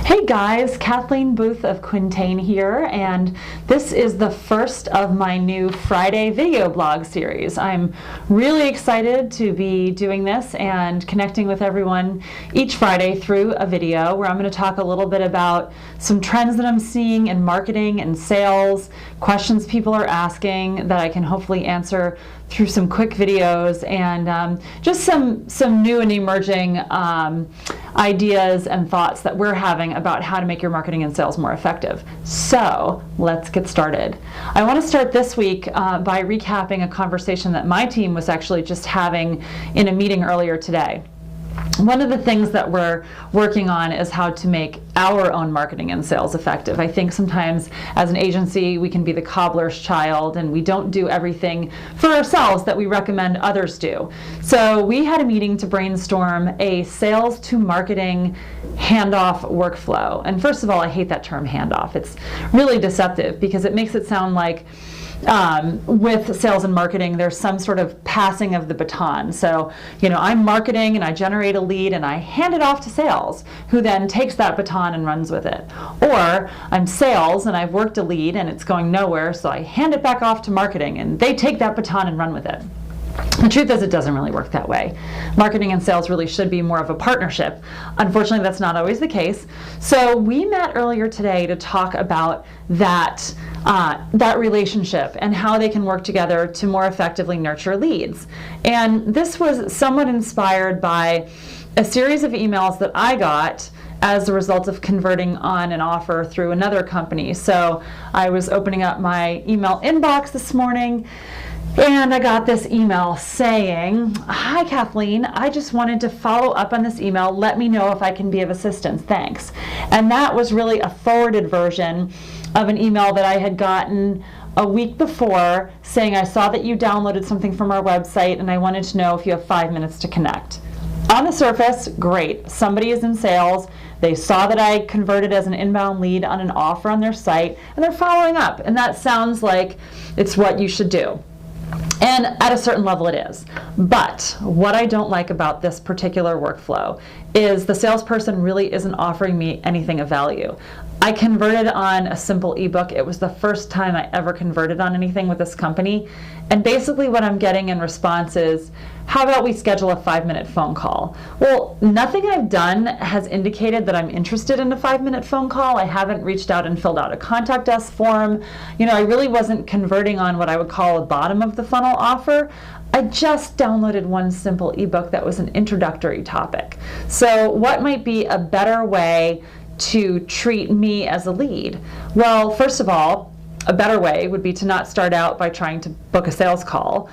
Hey guys, Kathleen Booth of Quintain here, and this is the first of my new Friday video blog series. I'm really excited to be doing this and connecting with everyone each Friday through a video where I'm going to talk a little bit about some trends that I'm seeing in marketing and sales, questions people are asking that I can hopefully answer through some quick videos, and just some new and emerging ideas and thoughts that we're having about how to make your marketing and sales more effective. So let's get started. I want to start this week by recapping a conversation that my team was actually just having in a meeting earlier today. One of the things that we're working on is how to make our own marketing and sales effective. I think sometimes as an agency we can be the cobbler's child and we don't do everything for ourselves that we recommend others do. So we had a meeting to brainstorm a sales to marketing handoff workflow. And first of all, I hate that term handoff. It's really deceptive because it makes it sound like with sales and marketing, there's some sort of passing of the baton. So, I'm marketing and I generate a lead and I hand it off to sales, who then takes that baton and runs with it. Or I'm sales and I've worked a lead and it's going nowhere, so I hand it back off to marketing and they take that baton and run with it. The truth is, it doesn't really work that way. Marketing and sales really should be more of a partnership. Unfortunately, that's not always the case. So we met earlier today to talk about that relationship and how they can work together to more effectively nurture leads. And this was somewhat inspired by a series of emails that I got as a result of converting on an offer through another company. So I was opening up my email inbox this morning, and I got this email saying, "Hi Kathleen, I just wanted to follow up on this email. Let me know if I can be of assistance. Thanks." And that was really a forwarded version of an email that I had gotten a week before saying, "I saw that you downloaded something from our website and I wanted to know if you have 5 minutes to connect." On the surface, great. Somebody is in sales. They saw that I converted as an inbound lead on an offer on their site and they're following up. And that sounds like it's what you should do. And at a certain level it is. But what I don't like about this particular workflow is the salesperson really isn't offering me anything of value. I converted on a simple ebook. It was the first time I ever converted on anything with this company. And basically what I'm getting in response is, "How about we schedule a 5-minute phone call?" Well, nothing I've done has indicated that I'm interested in a 5-minute phone call. I haven't reached out and filled out a contact us form. I really wasn't converting on what I would call a bottom of the funnel offer. I just downloaded one simple ebook that was an introductory topic. So what might be a better way to treat me as a lead? Well, first of all, a better way would be to not start out by trying to book a sales call.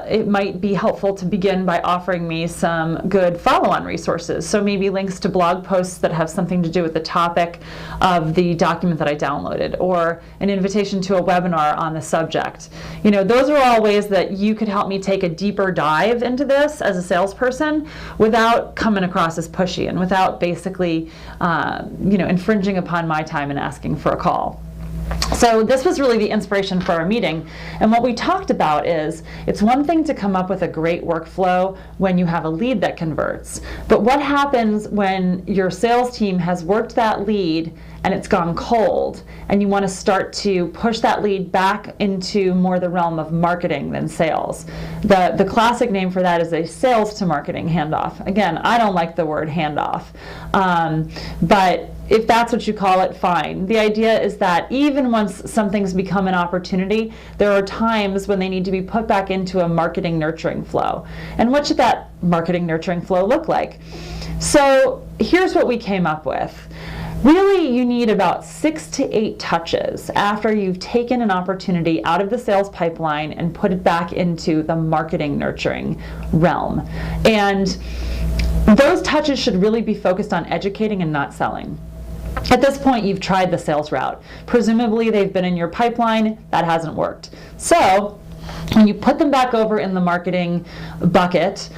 It might be helpful to begin by offering me some good follow-on resources. So maybe links to blog posts that have something to do with the topic of the document that I downloaded, or an invitation to a webinar on the subject. Those are all ways that you could help me take a deeper dive into this as a salesperson without coming across as pushy and without basically, infringing upon my time and asking for a call. So this was really the inspiration for our meeting, and what we talked about is it's one thing to come up with a great workflow when you have a lead that converts, but what happens when your sales team has worked that lead and it's gone cold and you want to start to push that lead back into more the realm of marketing than sales? The classic name for that is a sales to marketing handoff. Again, I don't like the word handoff, but if that's what you call it, fine. The idea is that even once something's become an opportunity, there are times when they need to be put back into a marketing nurturing flow. And what should that marketing nurturing flow look like? So here's what we came up with. Really, you need about 6 to 8 touches after you've taken an opportunity out of the sales pipeline and put it back into the marketing nurturing realm. And those touches should really be focused on educating and not selling. At this point, you've tried the sales route. Presumably, they've been in your pipeline. That hasn't worked. So when you put them back over in the marketing bucket,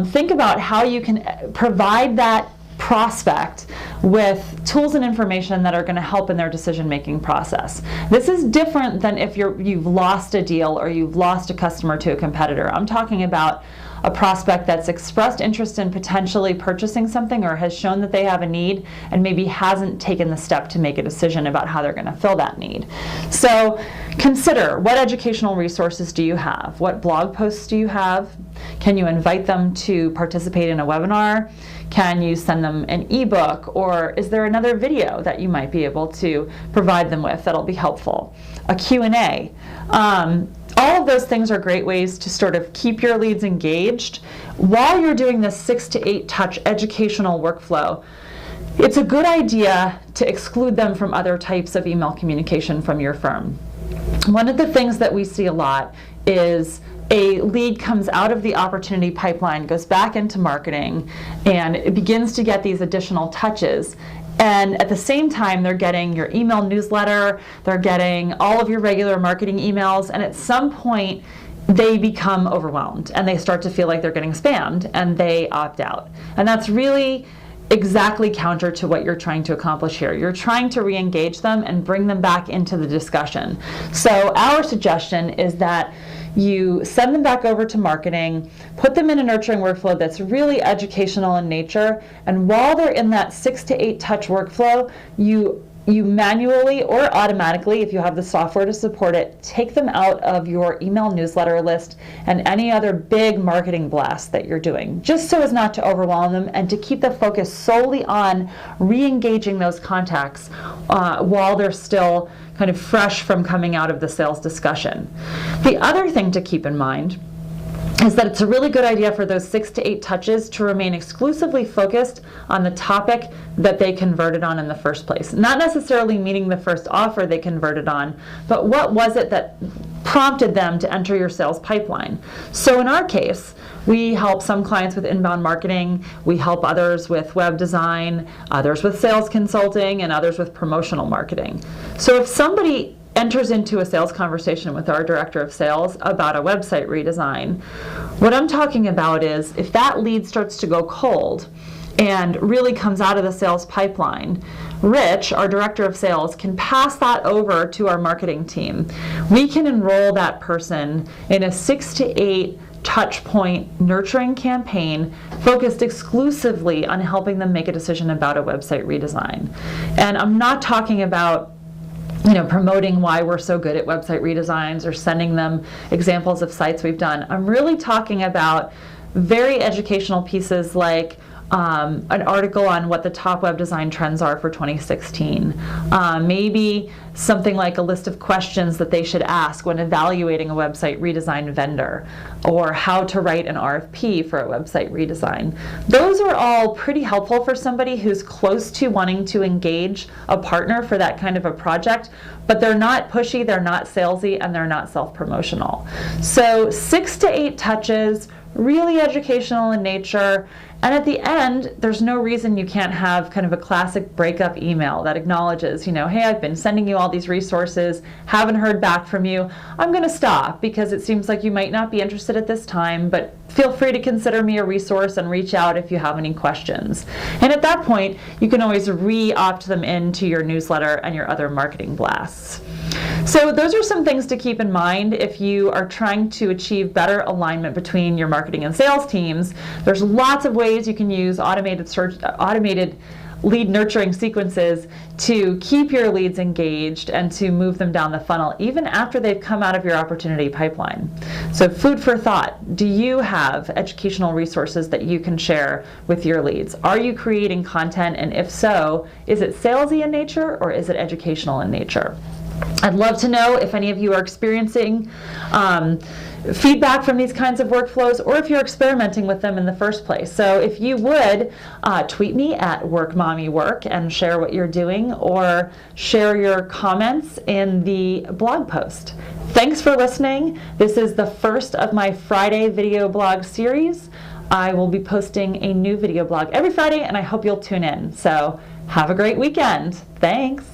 think about how you can provide that prospect with tools and information that are going to help in their decision-making process. This is different than if you've lost a deal or you've lost a customer to a competitor. I'm talking about a prospect that's expressed interest in potentially purchasing something or has shown that they have a need and maybe hasn't taken the step to make a decision about how they're going to fill that need. So consider, what educational resources do you have? What blog posts do you have? Can you invite them to participate in a webinar? Can you send them an ebook, or is there another video that you might be able to provide them with that'll be helpful? A Q&A. All of those things are great ways to sort of keep your leads engaged while you're doing this 6 to 8 touch educational workflow. It's a good idea to exclude them from other types of email communication from your firm. One of the things that we see a lot is a lead comes out of the opportunity pipeline, goes back into marketing, and it begins to get these additional touches. And at the same time, they're getting your email newsletter, they're getting all of your regular marketing emails, and at some point, they become overwhelmed and they start to feel like they're getting spammed and they opt out. And that's really exactly counter to what you're trying to accomplish here. You're trying to re-engage them and bring them back into the discussion. So our suggestion is that you send them back over to marketing, put them in a nurturing workflow that's really educational in nature, and while they're in that 6 to 8 touch workflow, you manually or automatically, if you have the software to support it, take them out of your email newsletter list and any other big marketing blast that you're doing, just so as not to overwhelm them and to keep the focus solely on re-engaging those contacts while they're still kind of fresh from coming out of the sales discussion. The other thing to keep in mind is that it's a really good idea for those 6 to 8 touches to remain exclusively focused on the topic that they converted on in the first place. Not necessarily meaning the first offer they converted on, but what was it that prompted them to enter your sales pipeline. So in our case, we help some clients with inbound marketing, we help others with web design, others with sales consulting, and others with promotional marketing. So if somebody enters into a sales conversation with our director of sales about a website redesign, what I'm talking about is if that lead starts to go cold and really comes out of the sales pipeline, Rich, our director of sales, can pass that over to our marketing team. We can enroll that person in a 6 to 8 touch point nurturing campaign focused exclusively on helping them make a decision about a website redesign. And I'm not talking about promoting why we're so good at website redesigns or sending them examples of sites we've done. I'm really talking about very educational pieces like an article on what the top web design trends are for 2016. Maybe something like a list of questions that they should ask when evaluating a website redesign vendor, or how to write an RFP for a website redesign. Those are all pretty helpful for somebody who's close to wanting to engage a partner for that kind of a project, but they're not pushy, they're not salesy, and they're not self-promotional. So 6 to 8 touches, really educational in nature, and at the end, there's no reason you can't have kind of a classic breakup email that acknowledges, hey, I've been sending you all these resources, haven't heard back from you. I'm going to stop because it seems like you might not be interested at this time, but feel free to consider me a resource and reach out if you have any questions. And at that point, you can always re-opt them into your newsletter and your other marketing blasts. So those are some things to keep in mind if you are trying to achieve better alignment between your marketing and sales teams. There's lots of ways you can use automated lead nurturing sequences to keep your leads engaged and to move them down the funnel even after they've come out of your opportunity pipeline. So food for thought. Do you have educational resources that you can share with your leads? Are you creating content? And if so, is it salesy in nature or is it educational in nature? I'd love to know if any of you are experiencing feedback from these kinds of workflows, or if you're experimenting with them in the first place. So if you would, tweet me at WorkMommyWork and share what you're doing, or share your comments in the blog post. Thanks for listening. This is the first of my Friday video blog series. I will be posting a new video blog every Friday, and I hope you'll tune in. So have a great weekend. Thanks.